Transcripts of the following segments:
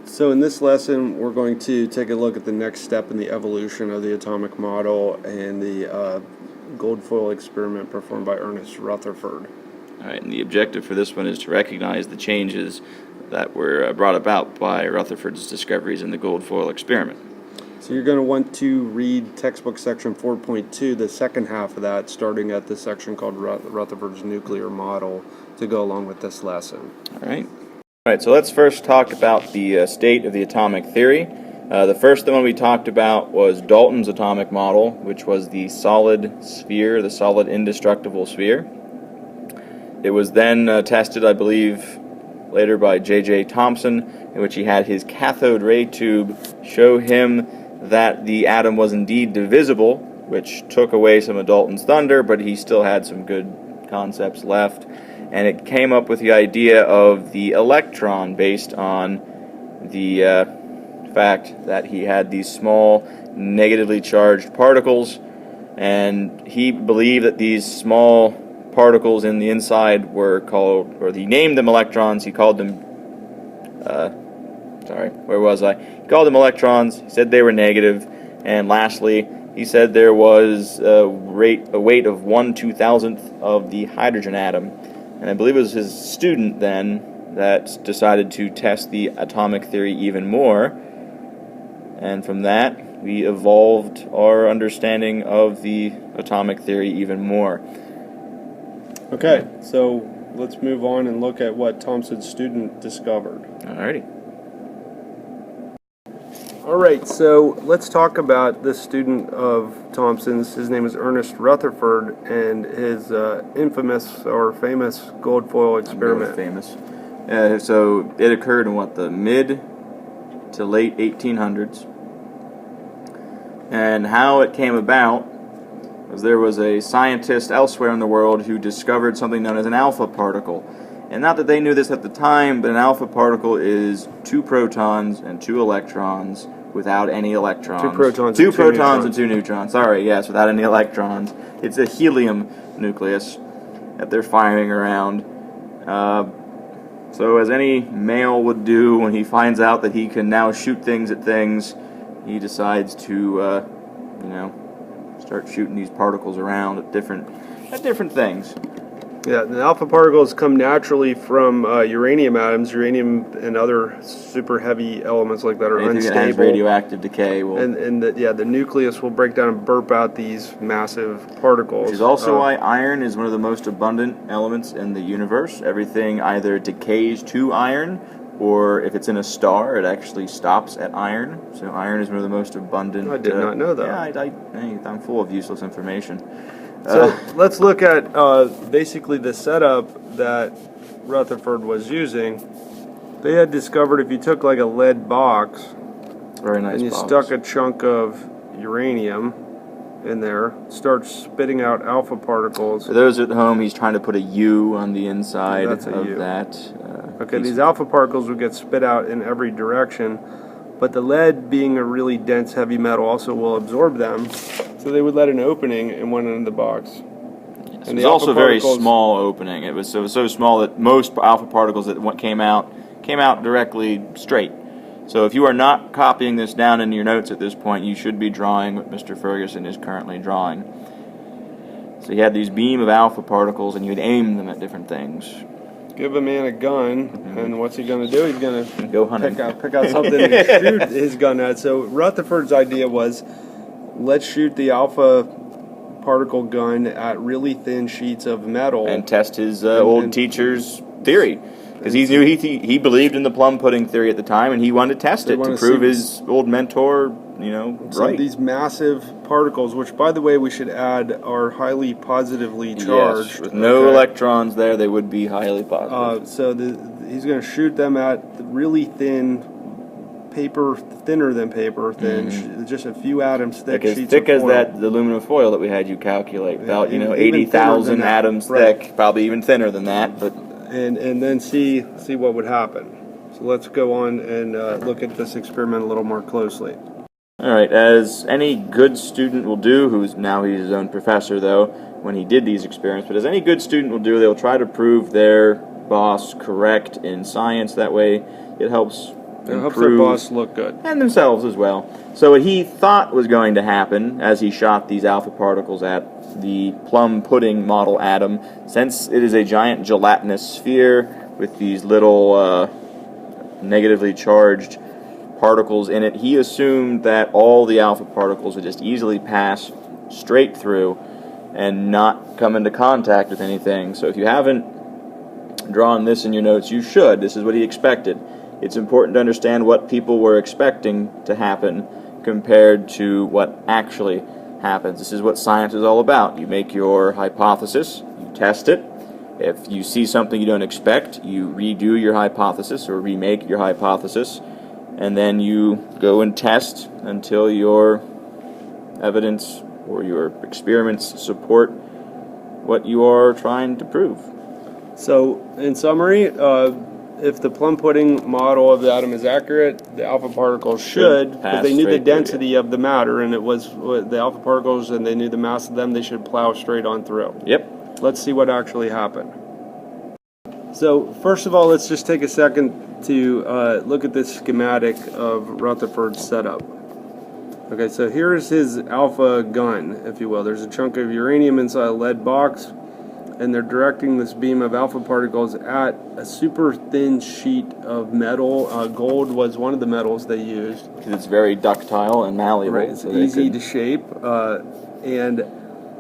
So in this lesson, we're going to take a look at the next step in the evolution of the atomic model and the gold foil experiment performed by Ernest Rutherford. All right, and the objective for this one is to recognize the changes that were brought about by Rutherford's discoveries in the gold foil experiment. So you're going to want to read textbook section 4.2, the second half of that, starting at the section called Rutherford's nuclear model, to go along with this lesson. All right, so let's first talk about the state of the atomic theory. The first one we talked about was Dalton's atomic model, which was the solid sphere, the solid indestructible sphere. It was then tested, I believe, later by J.J. Thomson, in which he had his cathode ray tube show him that the atom was indeed divisible, which took away some of Dalton's thunder, but he still had some good concepts left. And it came up with the idea of the electron based on the fact that he had these small negatively charged particles, and he believed that these small particles in the inside were called, or he named them electrons. He called them, He called them electrons. He said they were negative. And lastly, he said there was a weight of 1/2000th of the hydrogen atom. And I believe it was his student then that decided to test the atomic theory even more. And from that, we evolved our understanding of the atomic theory even more. Okay, so let's move on and look at what Thomson's student discovered. Alrighty. Alright, so let's talk about this student of Thomson's. His name is Ernest Rutherford, and his infamous or famous gold foil experiment. Famous. So it occurred in the mid to late 1800s. And how it came about was there was a scientist elsewhere in the world who discovered something known as an alpha particle. And not that they knew this at the time, but an alpha particle is 2 protons and 2 electrons without any electrons. 2 protons and 2 neutrons. Sorry, yes, without any electrons. It's a helium nucleus that they're firing around. So as any male would do when he finds out that he can now shoot things at things, he decides to, start shooting these particles around at different things. Yeah, the alpha particles come naturally from uranium atoms. Uranium and other super heavy elements like that are Anything unstable. that has radioactive decay will... And the nucleus will break down and burp out these massive particles. Which is also why iron is one of the most abundant elements in the universe. Everything either decays to iron, or if it's in a star, it actually stops at iron. So iron is one of the most abundant... I did not know that. Yeah, I'm full of useless information. So let's look at basically the setup that Rutherford was using. They had discovered if you took like a lead box, very nice, and you box. stuck a chunk of uranium in there, starts spitting out alpha particles. For those at home, he's trying to put a U on the inside of U. that. Okay, these alpha particles would get spit out in every direction, but the lead, being a really dense heavy metal, also will absorb them. So they would let an opening in one end of the box. Yes, and it was also a very small opening. It was so small that most alpha particles that came out directly straight. So if you are not copying this down in your notes at this point, you should be drawing what Mr. Ferguson is currently drawing. So he had these beam of alpha particles, and you would aim them at different things. Give a man a gun, and what's he going to do? He's going to go hunting. Pick out something to shoot his gun at. So Rutherford's idea was, let's shoot the alpha particle gun at really thin sheets of metal. And test his old teacher's theory. Because he knew he believed in the plum pudding theory at the time, and he wanted to test it to prove his old mentor, right. So these massive particles, which, by the way, we should add, are highly positivily charged. Yes, with no electrons there, they would be highly positive. So he's going to shoot them at really thin paper, thinner than paper thin, just a few atoms thick. As thick as the aluminum foil that we had you calculate, about 80,000 atoms thick, probably even thinner than that, but. And then see what would happen. So let's go on and look at this experiment a little more closely. All right, as any good student will do, he's his own professor though, when he did these experiments, but as any good student will do, they'll try to prove their boss correct in science. That way it helps It helps their boss look good. And themselves as well. So what he thought was going to happen as he shot these alpha particles at the plum pudding model atom, since it is a giant gelatinous sphere with these little negatively charged particles in it, he assumed that all the alpha particles would just easily pass straight through and not come into contact with anything. So if you haven't drawn this in your notes, you should. This is what he expected. It's important to understand what people were expecting to happen compared to what actually happens. This is what science is all about. You make your hypothesis, you test it. If you see something you don't expect, you redo your hypothesis or remake your hypothesis, and then you go and test until your evidence or your experiments support what you are trying to prove. So, in summary, if the plum pudding model of the atom is accurate, the alpha particles should, if they knew the density of the matter, and it was the alpha particles, and they knew the mass of them, they should plow straight on through. Yep. Let's see what actually happened. So, first of all, let's just take a second to look at this schematic of Rutherford's setup. Okay, so here's his alpha gun, if you will. There's a chunk of uranium inside a lead box, and they're directing this beam of alpha particles at a super thin sheet of metal. Gold was one of the metals they used. Because it's very ductile and malleable. Right, it's easy to shape. And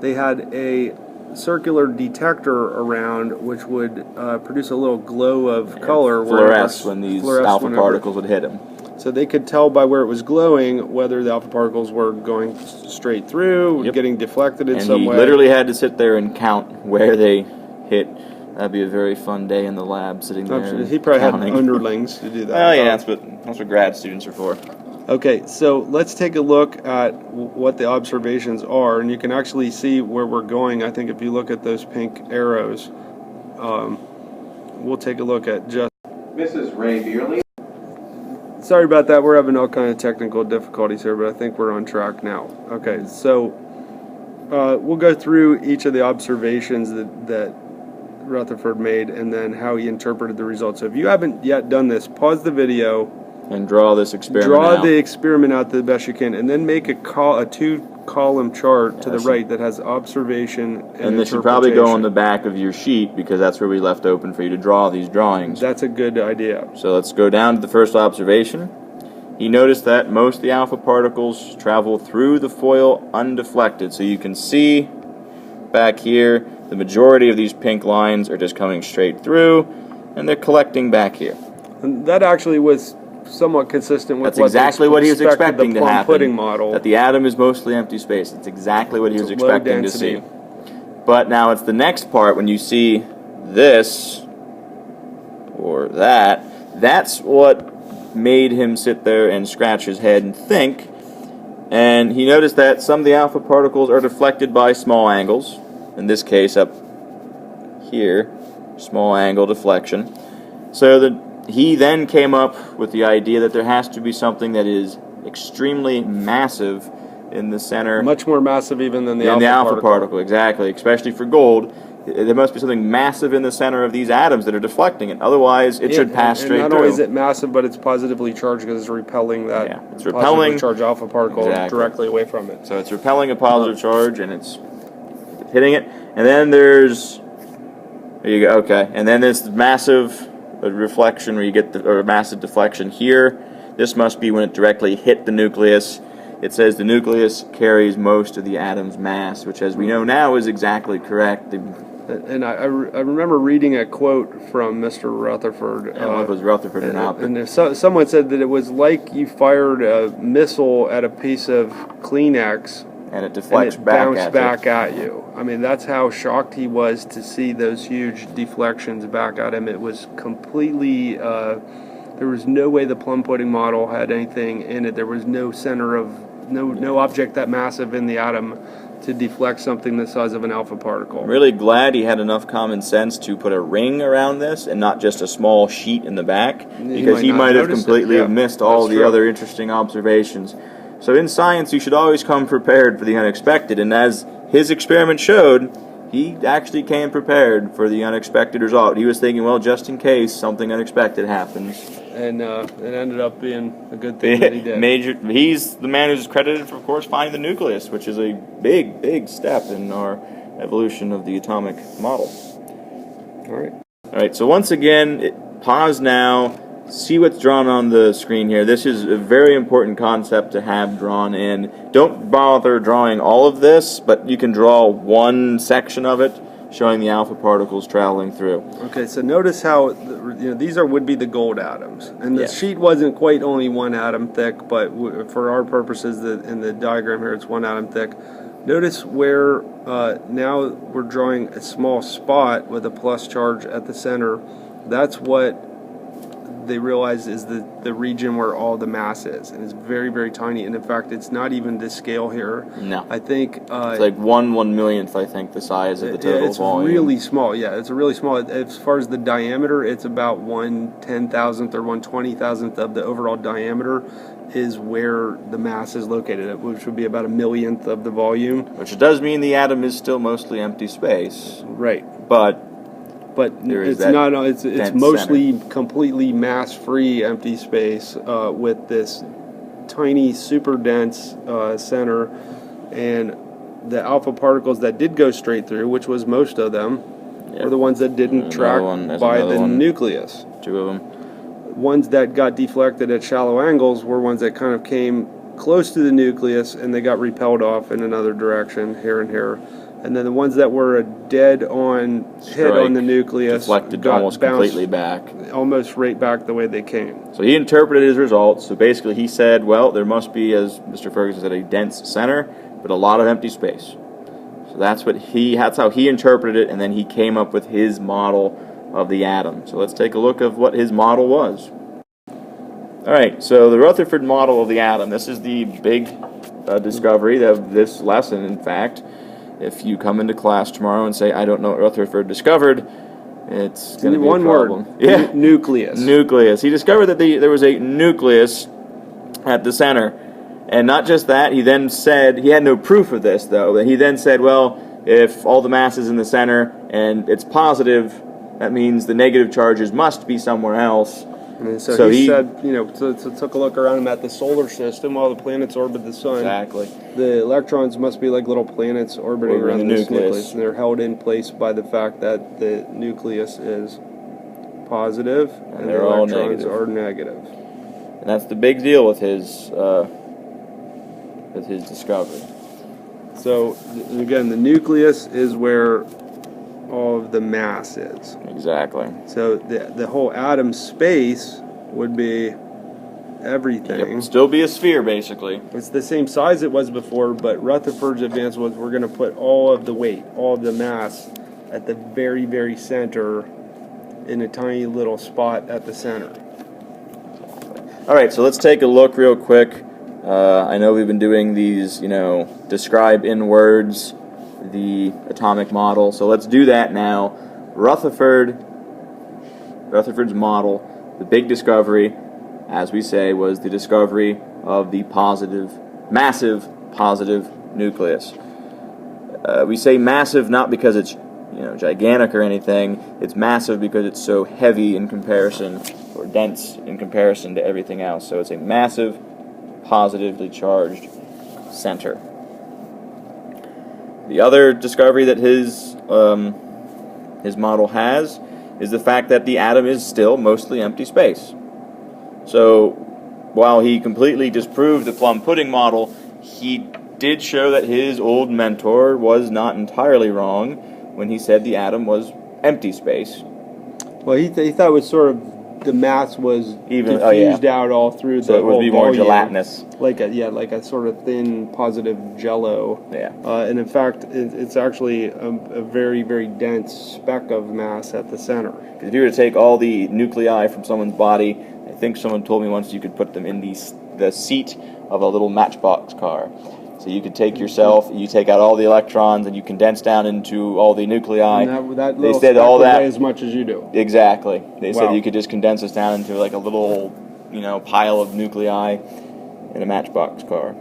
they had a circular detector around which would produce a little glow of color. Fluoresce when these alpha particles would hit them. So they could tell by where it was glowing whether the alpha particles were going straight through, getting deflected in some way. And he literally had to sit there and count where they hit. That'd be a very fun day in the lab, sitting there. He probably had underlings to do that. Oh yeah, that's what grad students are for. Okay, so let's take a look at what the observations are, and you can actually see where we're going. I think if you look at those pink arrows, we'll take a look at just Mrs. Ray Beerley. Sorry about that. We're having all kind of technical difficulties here, but I think we're on track now. Okay, so we'll go through each of the observations that Rutherford made and then how he interpreted the results. So if you haven't yet done this, pause the video and draw this experiment out. Draw the experiment out the best you can, and then make a two-column chart to the right that has observation and this should probably go on the back of your sheet because that's where we left open for you to draw these drawings. That's a good idea. So let's go down to the first observation. He noticed that most of the alpha particles travel through the foil undeflected. So you can see back here, the majority of these pink lines are just coming straight through, and they're collecting back here. And that actually was somewhat consistent with exactly what he was expecting to happen. Pudding model. That the atom is mostly empty space. That's exactly what he was expecting to see. But now it's the next part when you see this or that. That's what made him sit there and scratch his head and think. And he noticed that some of the alpha particles are deflected by small angles. In this case, up here, small angle deflection. So he then came up with the idea that there has to be something that is extremely massive in the center. Much more massive even than the alpha particle. Exactly, especially for gold. There must be something massive in the center of these atoms that are deflecting it. Otherwise, it should pass straight through. Not only is it massive, but it's positively charged because it's repelling that positively charged alpha particle directly away from it. So it's repelling a positive charge and it's hitting it. And then there you go, okay. And then this massive reflection where you get a massive deflection here. This must be when it directly hit the nucleus. It says the nucleus carries most of the atom's mass, which as we know now is exactly correct. And I remember reading a quote from Mr. Rutherford. I don't know if it was Rutherford or not. And someone said that it was like you fired a missile at a piece of Kleenex and it deflects back at you. I mean, that's how shocked he was to see those huge deflections back at him. It was completely, there was no way the plum pudding model had anything in it. There was no center of, no object that massive in the atom to deflect something the size of an alpha particle. I'm really glad he had enough common sense to put a ring around this and not just a small sheet in the back, because he might have completely missed all the other interesting observations. So in science, you should always come prepared for the unexpected, and as his experiment showed, he actually came prepared for the unexpected result. He was thinking, well, just in case something unexpected happens. And it ended up being a good thing that he did. He's the man who's credited for, of course, finding the nucleus, which is a big, big step in our evolution of the atomic model. All right, so once again, pause now. See what's drawn on the screen here. This is a very important concept to have drawn in. Don't bother drawing all of this, but you can draw one section of it showing the alpha particles traveling through. Okay, so notice how these would be the gold atoms, and the sheet wasn't quite only 1 atom thick, but for our purposes, in the diagram here, it's 1 atom thick. Notice where now we're drawing a small spot with a plus charge at the center. That's what they realize is the region where all the mass is, and it's very, very tiny. And in fact, it's not even this scale here. No, I think it's like 1/1,000,000th. I think the size of the total volume. It's really small. Yeah, it's really small. As far as the diameter, it's about 1/10,000th or 1/20,000th of the overall diameter is where the mass is located, which would be about 1/1,000,000th of the volume. Which does mean the atom is still mostly empty space. Right. But it's not. It's mostly completely mass-free empty space with this tiny, super dense center, and the alpha particles that did go straight through, which was most of them, were the ones that didn't track by the nucleus. 2 of them. Ones that got deflected at shallow angles were ones that kind of came close to the nucleus and they got repelled off in another direction, here and here. And then the ones that were a dead-on hit on the nucleus deflected almost completely back. Almost right back the way they came. So he interpreted his results. So basically he said, well, there must be, as Mr. Ferguson said, a dense center, but a lot of empty space. So that's how he interpreted it, and then he came up with his model of the atom. So let's take a look at what his model was. All right, so the Rutherford model of the atom. This is the big discovery of this lesson, in fact. If you come into class tomorrow and say, I don't know what Rutherford discovered, it's going to be a problem. Word. Yeah. Nucleus. Nucleus. He discovered that there was a nucleus at the center. And not just that, he then said, he had no proof of this, though, but he then said, well, if all the mass is in the center and it's positive, that means the negative charges must be somewhere else. And so he said, took a look around him at the solar system while the planets orbit the sun. Exactly. The electrons must be like little planets orbiting around the nucleus. And they're held in place by the fact that the nucleus is positive and the electrons are negative. And that's the big deal with his discovery. So, again, the nucleus is where all of the mass is. Exactly. So the whole atom space would be everything. It would still be a sphere, basically. It's the same size it was before, but Rutherford's advance was we're going to put all of the weight, all of the mass at the very, very center in a tiny little spot at the center. All right, so let's take a look real quick. I know we've been doing these, describe in words the atomic model. So let's do that now. Rutherford's model, the big discovery, as we say, was the discovery of the massive positive nucleus. We say massive not because it's gigantic or anything. It's massive because it's so heavy in comparison, or dense in comparison to everything else. So it's a massive, positively charged center. The other discovery that his model has is the fact that the atom is still mostly empty space. So while he completely disproved the plum pudding model, he did show that his old mentor was not entirely wrong when he said the atom was empty space. Well, he thought it was sort of the mass was diffused out all through the whole volume. So it would be more gelatinous. Like a sort of thin, positive jello. Yeah. And in fact, it's actually a very, very dense speck of mass at the center. If you were to take all the nuclei from someone's body, I think someone told me once you could put them in the seat of a little matchbox car. So you could take yourself, you take out all the electrons, and you condense down into all the nuclei. And that little speck would weigh as much as you do. Exactly. They said you could just condense this down into like a little, pile of nuclei in a matchbox car.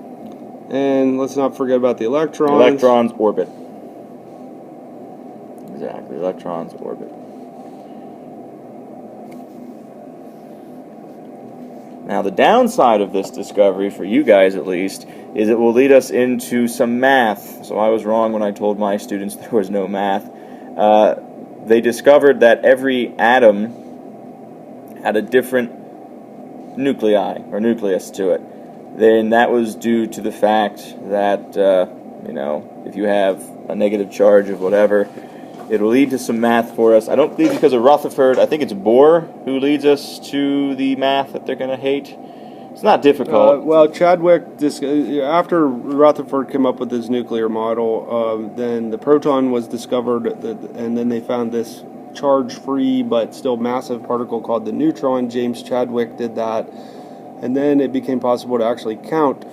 And let's not forget about the electrons. The electrons orbit. Exactly, electrons orbit. Now, the downside of this discovery, for you guys at least, is it will lead us into some math. So I was wrong when I told my students there was no math. They discovered that every atom had a different nuclei, or nucleus to it. Then that was due to the fact that, if you have a negative charge of whatever, it'll lead to some math for us. I don't think because of Rutherford. I think it's Bohr who leads us to the math that they're going to hate. It's not difficult. Well, Chadwick, after Rutherford came up with his nuclear model, then the proton was discovered, and then they found this charge-free but still massive particle called the neutron. James Chadwick did that, and then it became possible to actually count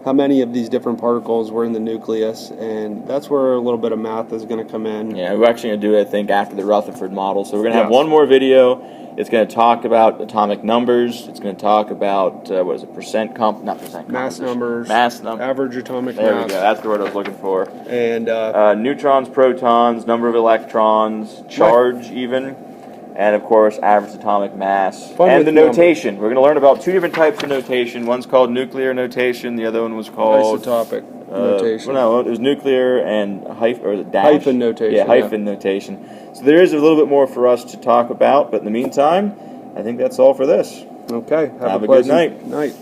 how many of these different particles were in the nucleus, and that's where a little bit of math is going to come in. Yeah, we're actually going to do it, I think, after the Rutherford model. So we're going to have Yes. one more video. It's going to talk about atomic numbers. It's going to talk about, Mass numbers. Mass numbers. Average atomic There mass. we go. That's the word I was looking for. And Neutrons, protons, number of electrons, charge even, and of course average atomic mass. Fun and with the numbers. notation. We're going to learn about two different types of notation. One's called nuclear notation. The other one was called isotopic notation. Well, no, it was nuclear and dash. Hyphen notation, Yeah, hyphen notation. So there is a little bit more for us to talk about, but in the meantime, I think that's all for this. Okay. Have a good pleasant night. night.